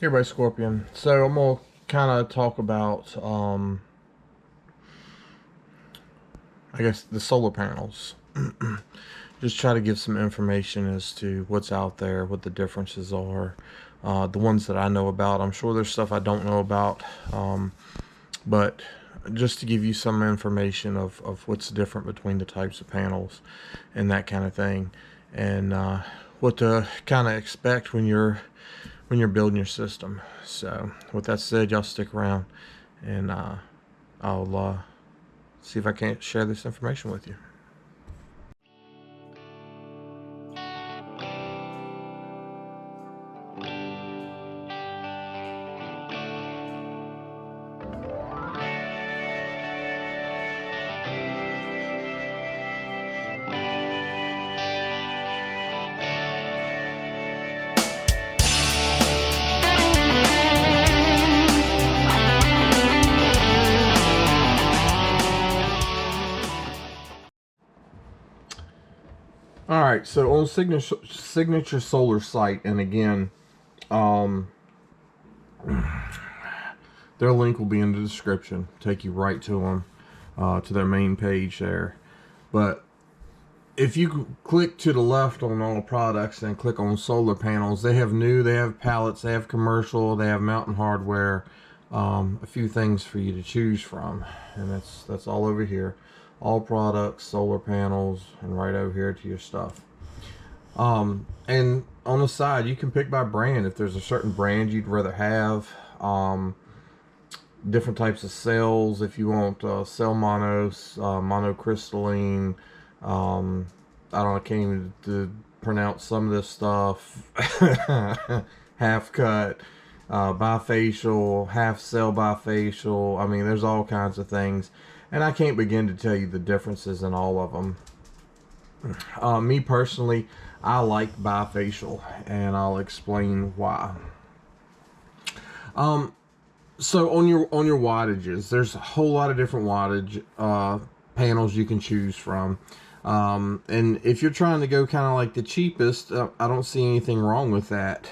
Hey everybody, Scorpion. So I'm gonna kind of talk about, I guess, the solar panels. Just try to give some information as to what's out there, what the differences are, the ones that I know about. I'm sure there's stuff I don't know about, but just to give you some information of what's different between the types of panels and that kind of thing, and what to kind of expect when you're building your system. So with that said, y'all stick around, and I'll see if I can't share this information with you. All right, so on Signature Solar site, and again, um, their link will be in the description. Take you right to them, to their main page there. But if you click to the left on all products and click on solar panels, they have new, they have pallets, they have commercial, they have mountain hardware, a few things for you to choose from, and that's all over here. All products, solar panels, and right over here to your stuff. And on the side, you can pick by brand if there's a certain brand you'd rather have. Different types of cells if you want cell monos, monocrystalline. I don't know, I can't even pronounce some of this stuff. Half cut, bifacial, half cell bifacial. I mean, there's all kinds of things, and I can't begin to tell you the differences in all of them. Me personally, I like bifacial, and I'll explain why. So on your wattages, there's a whole lot of different wattage panels you can choose from. And if you're trying to go kind of like the cheapest, I don't see anything wrong with that.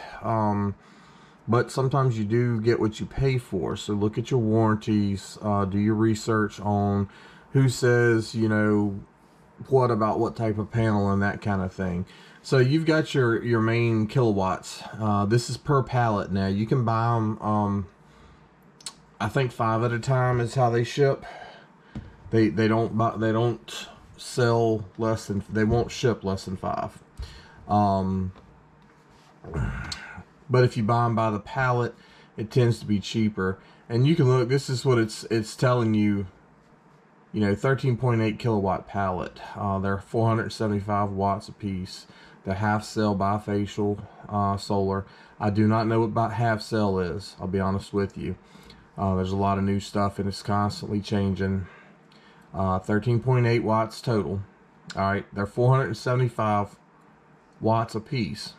But sometimes you do get what you pay for. So look at your warranties, do your research on who says, you know, what about what type of panel and that kind of thing. So you've got your main kilowatts. This is per pallet now. You can buy them, I think 5 at a time is how they ship. They don't sell less than, they won't ship less than 5. But if you buy them by the pallet, it tends to be cheaper. And you can look, this is what it's telling you. You know, 13.8 kilowatt pallet. They're 475 watts a piece. The half cell bifacial solar. I do not know what half cell is. I'll be honest with you. There's a lot of new stuff and it's constantly changing. 13.8 watts total. All right, they're 475 watts a piece.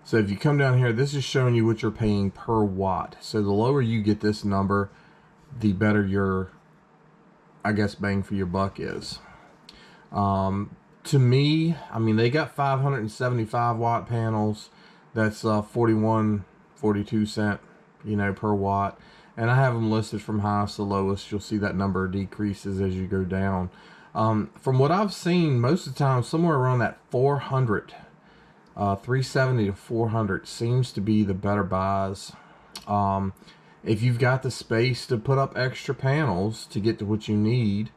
So if you come down here, this is showing you what you're paying per watt. So the lower you get this number, the better your, I guess, bang for your buck is. To me, I mean, they got 575 watt panels. That's 42 cent, you know, per watt. And I have them listed from highest to lowest. You'll see that number decreases as you go down. From what I've seen, most of the time, somewhere around that 400, 370 to 400 seems to be the better buys. If you've got the space to put up extra panels to get to what you need,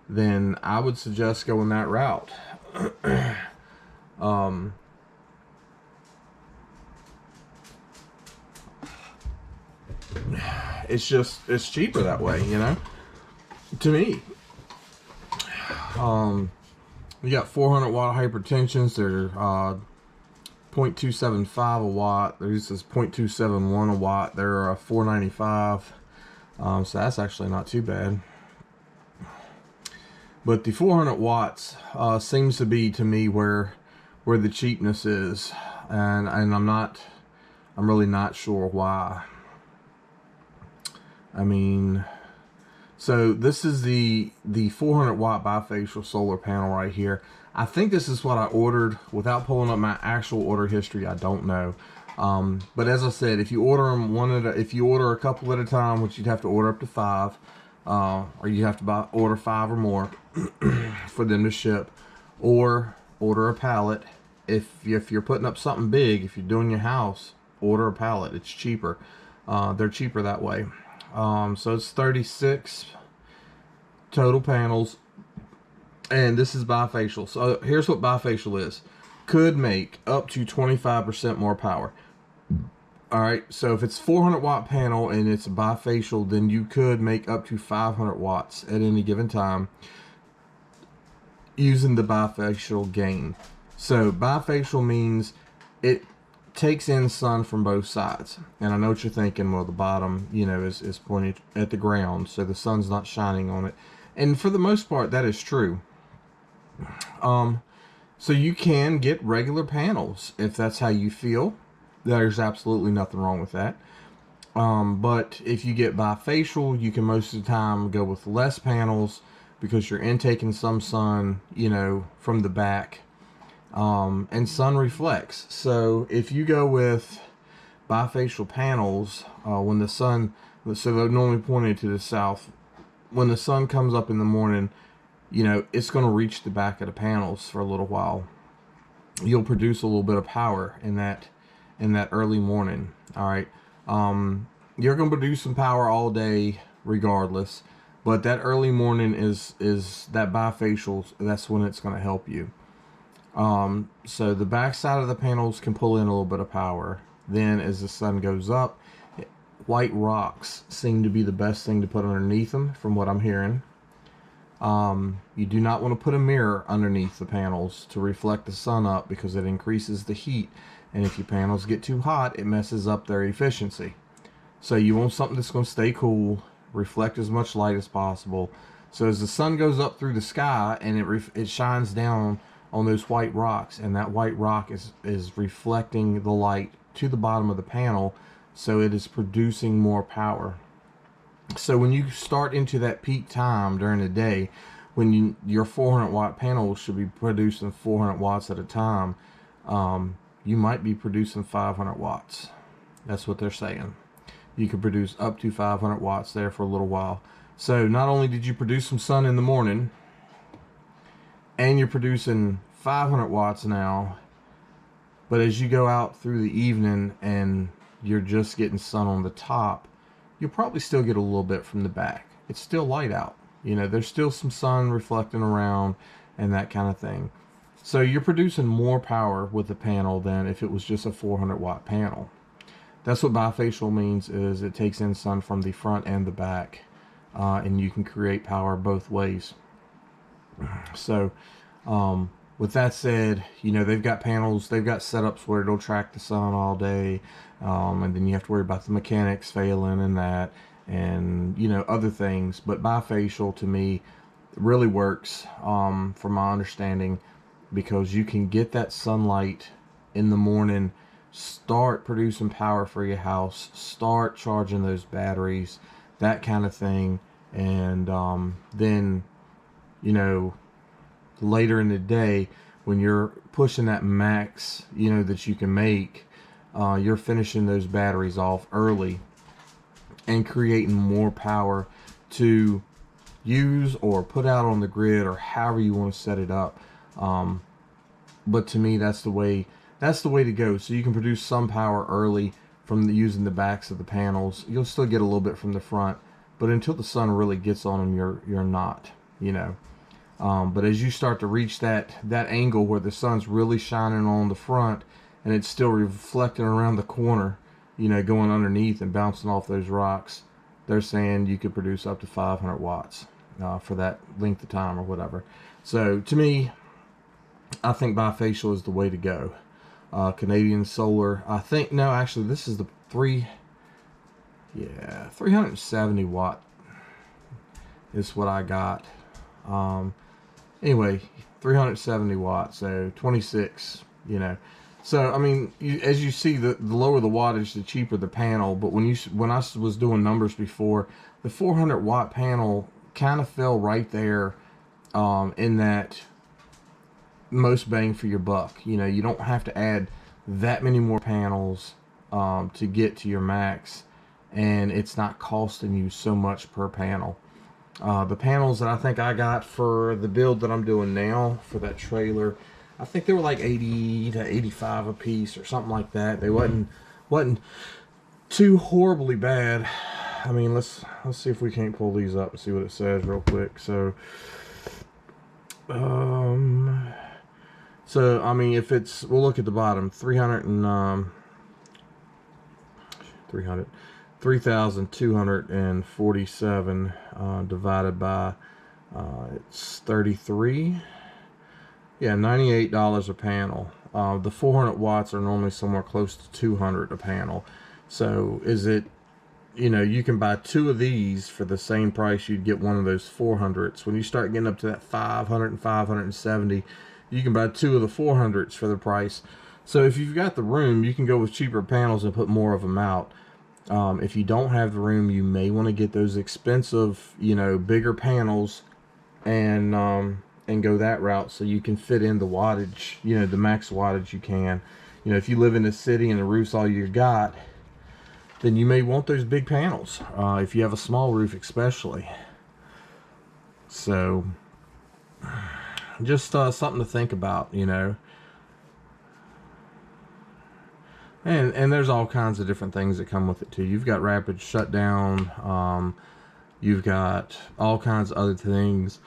then I would suggest going that route. It's cheaper that way, you know, to me. You got 400 watt hypertensions. They're 0.275 a watt. This is 0.271 a watt. They're 495. So that's actually not too bad. But the 400 watts seems to be, to me, where the cheapness is, and I'm really not sure why. I mean, so this is the 400 watt bifacial solar panel right here. I think this is what I ordered. Without pulling up my actual order history, I don't know. But as I said, if you order them if you order a couple at a time, which you'd have to order up to 5, or you have to order 5 or more for them to ship, or order a pallet. If you're putting up something big, if you're doing your house, order a pallet. It's cheaper. They're cheaper that way. So it's 36 total panels, and this is bifacial. So here's what bifacial is. Could make up to 25% more power. All right, so if it's 400 watt panel and it's bifacial, then you could make up to 500 watts at any given time using the bifacial gain. So bifacial means it takes in sun from both sides. And I know what you're thinking, well, the bottom, is pointed at the ground, so the sun's not shining on it. And for the most part, that is true. So you can get regular panels if that's how you feel. There's absolutely nothing wrong with that. But if you get bifacial, you can most of the time go with less panels because you're intaking some sun, from the back. And sun reflects. So if you go with bifacial panels, when the sun, so they're normally pointed to the south, when the sun comes up in the morning, it's going to reach the back of the panels for a little while. You'll produce a little bit of power in that early morning. All right. You're going to produce some power all day regardless, but that early morning is that bifacial. That's when it's going to help you. So the back side of the panels can pull in a little bit of power. Then as the sun goes up, white rocks seem to be the best thing to put underneath them from what I'm hearing. You do not want to put a mirror underneath the panels to reflect the sun up because it increases the heat. And if your panels get too hot, it messes up their efficiency. So you want something that's going to stay cool, reflect as much light as possible. So as the sun goes up through the sky and it shines down on those white rocks, and that white rock is reflecting the light to the bottom of the panel, so it is producing more power. So when you start into that peak time during the day, when your 400 watt panel should be producing 400 watts at a time, you might be producing 500 watts. That's what they're saying. You could produce up to 500 watts there for a little while. So not only did you produce some sun in the morning, and you're producing 500 watts now, but as you go out through the evening and you're just getting sun on the top, you'll probably still get a little bit from the back. It's still light out. There's still some sun reflecting around and that kind of thing. So you're producing more power with the panel than if it was just a 400 watt panel. That's what bifacial means, is it takes in sun from the front and the back, and you can create power both ways. So with that said, they've got panels, they've got setups where it'll track the sun all day, and then you have to worry about the mechanics failing and that, and other things. But bifacial to me really works, from my understanding, because you can get that sunlight in the morning, start producing power for your house, start charging those batteries, that kind of thing. And then later in the day, when you're pushing that max that you can make, you're finishing those batteries off early and creating more power to use or put out on the grid, or however you want to set it up. But to me, that's the way to go. So you can produce some power early from using the backs of the panels. You'll still get a little bit from the front, but until the sun really gets on them, you're not. But as you start to reach that angle where the sun's really shining on the front and it's still reflecting around the corner, going underneath and bouncing off those rocks, they're saying you could produce up to 500 watts for that length of time or whatever. So to me, I think bifacial is the way to go. Canadian Solar, I think, no, actually this is the 370 watt is what I got. Anyway, 370 watts, so 26, So, I mean, as you see, the lower the wattage, the cheaper the panel. But when I was doing numbers before, the 400 watt panel kind of fell right there, in that most bang for your buck. You don't have to add that many more panels to get to your max, and it's not costing you so much per panel. The panels that I think I got for the build that I'm doing now for that trailer, I think they were like 80 to 85 a piece or something like that. They wasn't too horribly bad. I mean, let's see if we can't pull these up and see what it says real quick. So I mean, if it's, we'll look at the bottom, 3,247 divided by it's 33. Yeah, $98 a panel. The 400 watts are normally somewhere close to 200 a panel. So is it, you know, you can buy 2 of these for the same price you'd get one of those 400s. When you start getting up to that 500 and 570, you can buy 2 of the 400s for the price. So if you've got the room, you can go with cheaper panels and put more of them out. If you don't have the room, you may want to get those expensive, you know, bigger panels and go that route so you can fit in the wattage, you know, the max wattage you can. You know, if you live in the city and the roof's all you got, then you may want those big panels, if you have a small roof especially. So just something to think about, you know. And there's all kinds of different things that come with it too. You've got rapid shutdown, you've got all kinds of other things.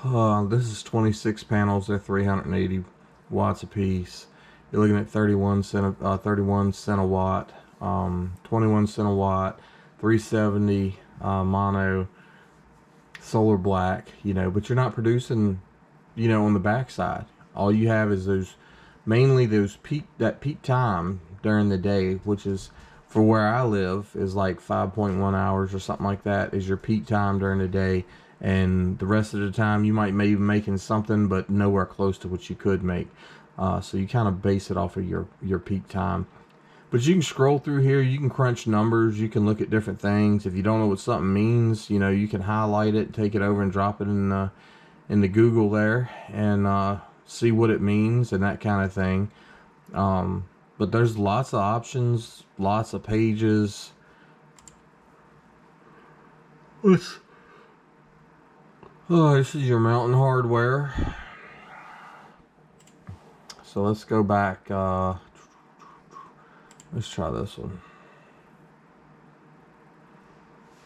This is 26 panels. They're 380 watts a piece. You're looking at 31 cent a watt, 21 cent a watt, 370 mono, solar black. You know, but you're not producing, you know, on the backside. All you have is those, mainly those peak time during the day, which is, for where I live, is like 5.1 hours or something like that, is your peak time during the day. And the rest of the time you might be making something, but nowhere close to what you could make. So you kind of base it off of your peak time. But you can scroll through here, you can crunch numbers, you can look at different things. If you don't know what something means, you know, you can highlight it, take it over and drop it in the Google there, and see what it means and that kind of thing. But there's lots of options, lots of pages. This is your Mountain Hardware. So let's go back. Let's try this one.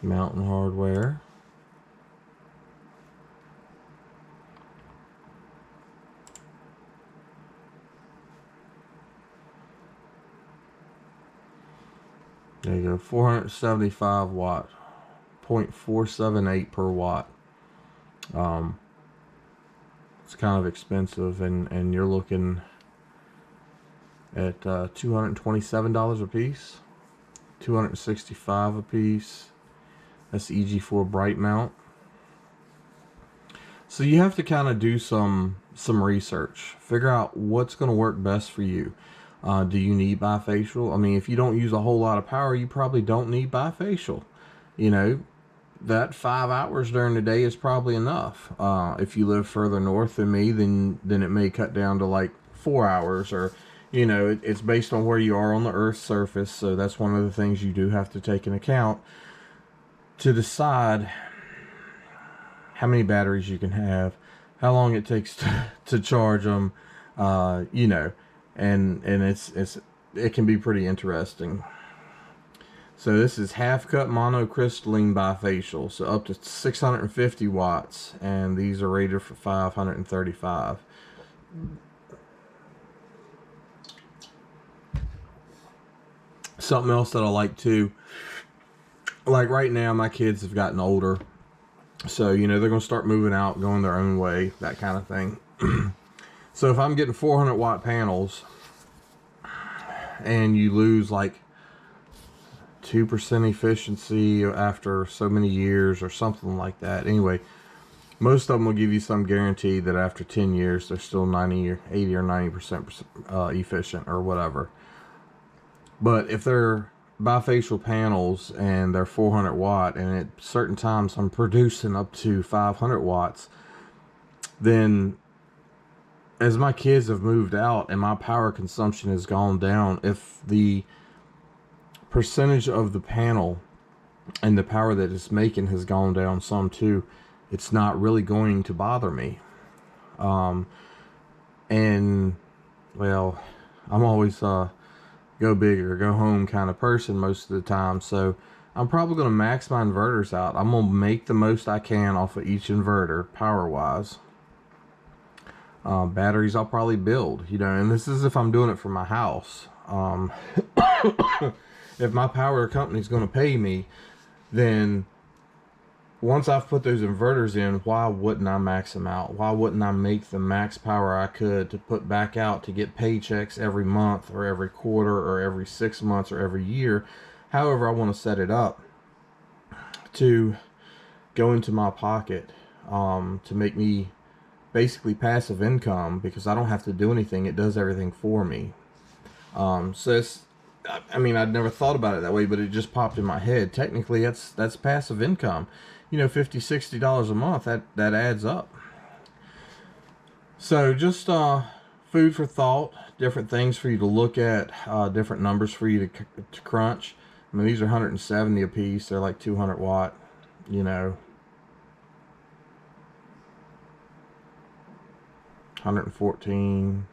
Mountain Hardware. There you go, 475 watt, 0.478 per watt. It's kind of expensive, and you're looking at $227 a piece, $265 a piece. That's the EG4 bright mount. So you have to kind of do some research, figure out what's going to work best for you. Do you need bifacial? I mean, if you don't use a whole lot of power, you probably don't need bifacial. You know, that 5 hours during the day is probably enough. If you live further north than me, then it may cut down to like 4 hours, or, you know, it's based on where you are on the Earth's surface. So that's one of the things you do have to take into account to decide how many batteries you can have, how long it takes to charge them, you know, and it can be pretty interesting. So this is half cut monocrystalline bifacial, so up to 650 watts, and these are rated for 535. Something else that I like too, like right now my kids have gotten older, so you know they're going to start moving out, going their own way, that kind of thing. So if I'm getting 400 watt panels and you lose like 2% efficiency after so many years or something like that. Anyway, most of them will give you some guarantee that after 10 years they're still 90 or 80 or 90% efficient or whatever. But if they're bifacial panels and they're 400 watt, and at certain times I'm producing up to 500 watts, then as my kids have moved out and my power consumption has gone down, if the percentage of the panel and the power that it's making has gone down some too, it's not really going to bother me. And well, I'm always go big or go home kind of person most of the time, so I'm probably going to max my inverters out. I'm going to make the most I can off of each inverter power wise. Batteries I'll probably build, you know, and this is if I'm doing it for my house. If my power company's going to pay me, then once I've put those inverters in, why wouldn't I max them out? Why wouldn't I make the max power I could to put back out to get paychecks every month or every quarter or every 6 months or every year, however I want to set it up, to go into my pocket, to make me basically passive income, because I don't have to do anything. It does everything for me. So it's, I mean, I'd never thought about it that way, but it just popped in my head. Technically, that's passive income. You know, $50, $60 a month, that adds up. So just food for thought, different things for you to look at, different numbers for you to crunch. I mean, these are 170 a piece. They're like 200 watt, you know. 114,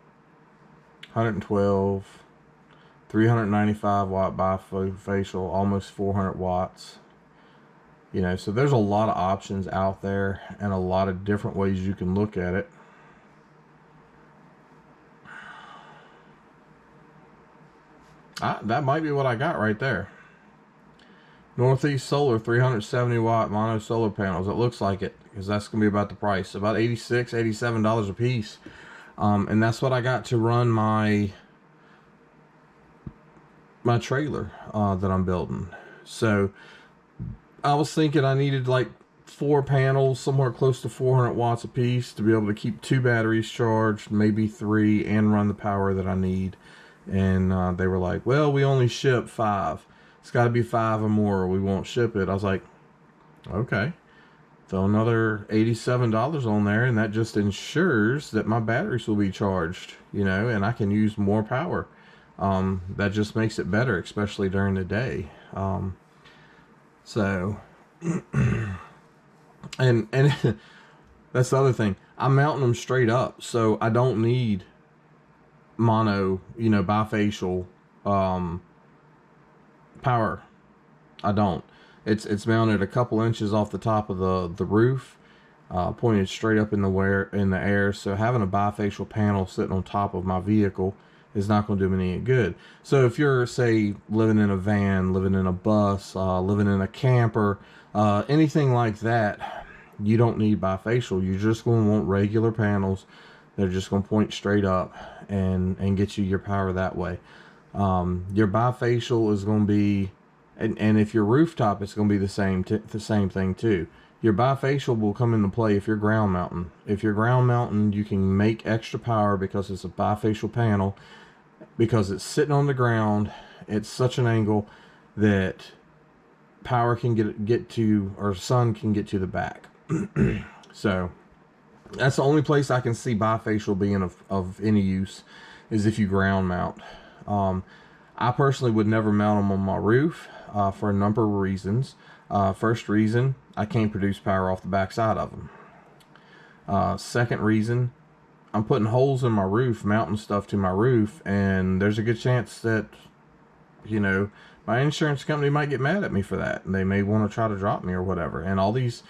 112, 395 watt bifacial, almost 400 watts. You know, so there's a lot of options out there and a lot of different ways you can look at it. That might be what I got right there. Northeast Solar 370 watt mono solar panels. It looks like it, because that's going to be about the price. About $86, $87 a piece. And that's what I got to run my trailer that I'm building. So I was thinking I needed like 4 panels, somewhere close to 400 watts a piece, to be able to keep 2 batteries charged, maybe 3, and run the power that I need. And they were like, well, we only ship 5. It's got to be 5 or more or we won't ship it. I was like, okay. Throw another $87 on there, and that just ensures that my batteries will be charged, you know, and I can use more power. That just makes it better, especially during the day. So, and that's the other thing. I'm mounting them straight up, so I don't need mono, you know, bifacial power. I don't. It's mounted a couple inches off the top of the roof, pointed straight up in the air. So having a bifacial panel sitting on top of my vehicle is not going to do me any good. So if you're, say, living in a van, living in a bus, living in a camper, anything like that, you don't need bifacial. You're just going to want regular panels. They're just going to point straight up and get you your power that way. Your bifacial is going to be, and if your rooftop, it's going to be the same thing too. Your bifacial will come into play if you're ground mounting. If you're ground mounting, you can make extra power because it's a bifacial panel, because it's sitting on the ground. It's such an angle that power can get to, or sun can get to the back. So that's the only place I can see bifacial being of any use, is if you ground mount. I personally would never mount them on my roof for a number of reasons. First reason, I can't produce power off the backside of them. Second reason, I'm putting holes in my roof, mounting stuff to my roof, and there's a good chance that, you know, my insurance company might get mad at me for that, and they may want to try to drop me or whatever. And all these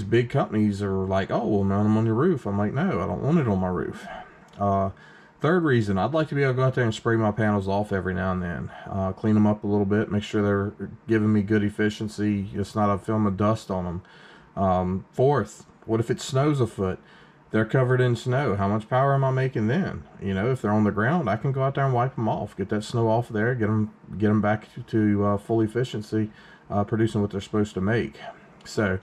big companies are like, oh, we'll mount them on your roof. I'm like, no, I don't want it on my roof. Third reason, I'd like to be able to go out there and spray my panels off every now and then. Clean them up a little bit, make sure they're giving me good efficiency. It's not a film of dust on them. Fourth, what if it snows a foot? They're covered in snow. How much power am I making then? You know, if they're on the ground, I can go out there and wipe them off, get that snow off there, get them back to full efficiency, producing what they're supposed to make. So,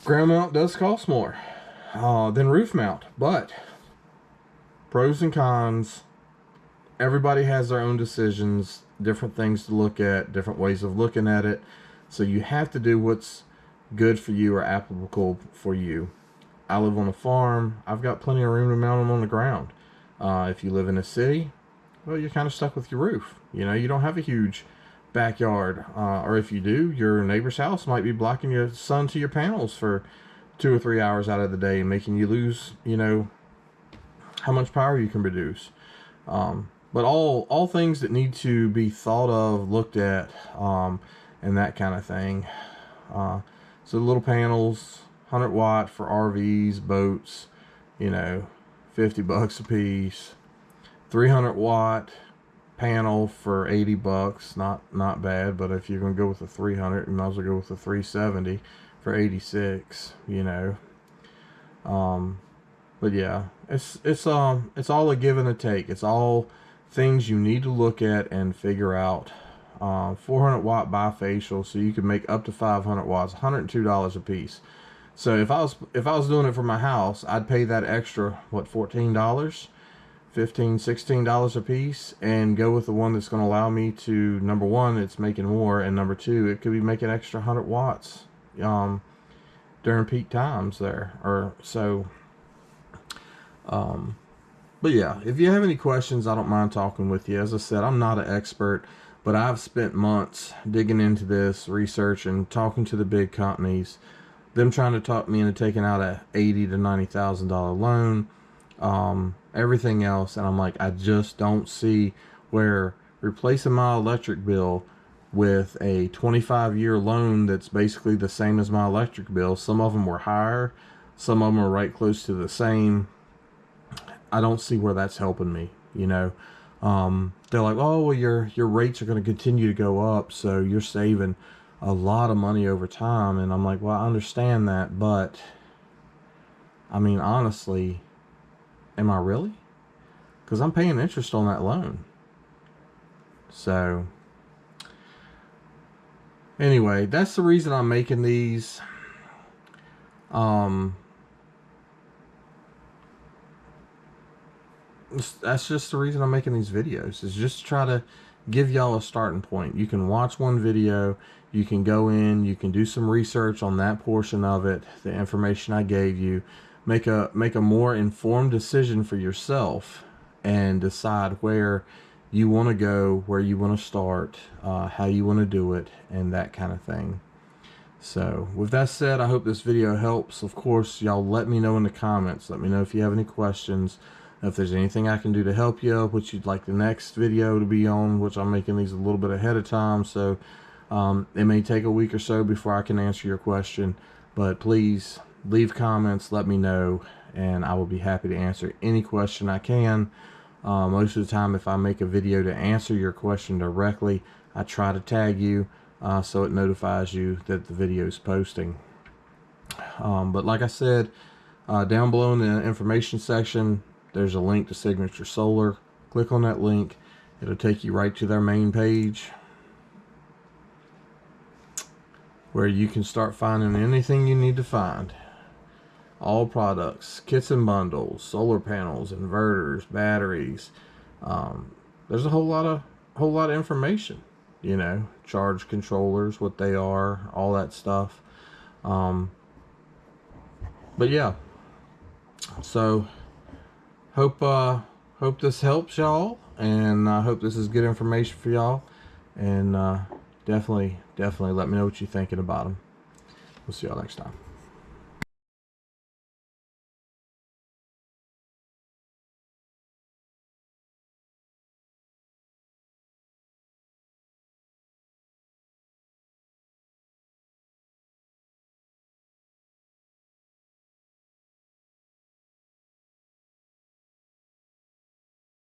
ground mount does cost more than roof mount, but pros and cons. Everybody has their own decisions, different things to look at, different ways of looking at it. So you have to do what's good for you or applicable for you. I live on a farm. I've got plenty of room to mount them on the ground. If you live in a city, well, you're kind of stuck with your roof. You know, you don't have a huge backyard, or if you do, your neighbor's house might be blocking your sun to your panels for 2 or 3 hours out of the day, making you lose, you know, how much power you can produce. But all things that need to be thought of, looked at, and that kind of thing. So little panels, 100 watt for RVs, boats, you know, $50 a piece. 300 watt panel for $80, not bad. But if you're gonna go with the 300, you might as well go with the 370 for 86. You know. But yeah, it's all a give and a take. It's all things you need to look at and figure out. 400 watt bifacial, so you can make up to 500 watts, $102 a piece. So if I was doing it for my house, I'd pay that extra, what, $14, $15, $16 a piece, and go with the one that's going to allow me to, number one, it's making more, and number two, it could be making extra 100 watts during peak times there, or so. But yeah, if you have any questions, I don't mind talking with you. As I said, I'm not an expert, but I've spent months digging into this, researching, talking to the big companies, them trying to talk me into taking out a $80,000 to $90,000 loan, everything else, and I'm like, I just don't see where replacing my electric bill with a 25-year loan that's basically the same as my electric bill. Some of them were higher, some of them are right close to the same. I don't see where that's helping me, you know. They're like, oh, well, your rates are going to continue to go up, so you're saving a lot of money over time. And I'm like, well, I understand that, but I mean, honestly, am I really? Because I'm paying interest on that loan. So anyway, that's the reason I'm making these. That's just the reason I'm making these videos, is just to try to give y'all a starting point. You can watch one video, you can go in, you can do some research on that portion of it, the information I gave you, make a more informed decision for yourself, and decide where you want to go, where you want to start, how you want to do it, and that kind of thing. So with that said, I hope this video helps. Of course, y'all let me know in the comments. Let me know if you have any questions. If there's anything I can do to help you, which you'd like the next video to be on, which I'm making these a little bit ahead of time, so it may take a week or so before I can answer your question. But please leave comments, let me know, and I will be happy to answer any question I can. Most of the time, if I make a video to answer your question directly, I try to tag you so it notifies you that the video is posting. But like I said, down below in the information section, there's a link to Signature Solar. Click on that link. It'll take you right to their main page, where you can start finding anything you need to find. All products, kits and bundles, solar panels, inverters, batteries. There's a whole lot of information. You know, charge controllers, what they are, all that stuff. But yeah, so hope this helps y'all, and I hope this is good information for y'all, and definitely let me know what you're thinking about them. We'll see y'all next time.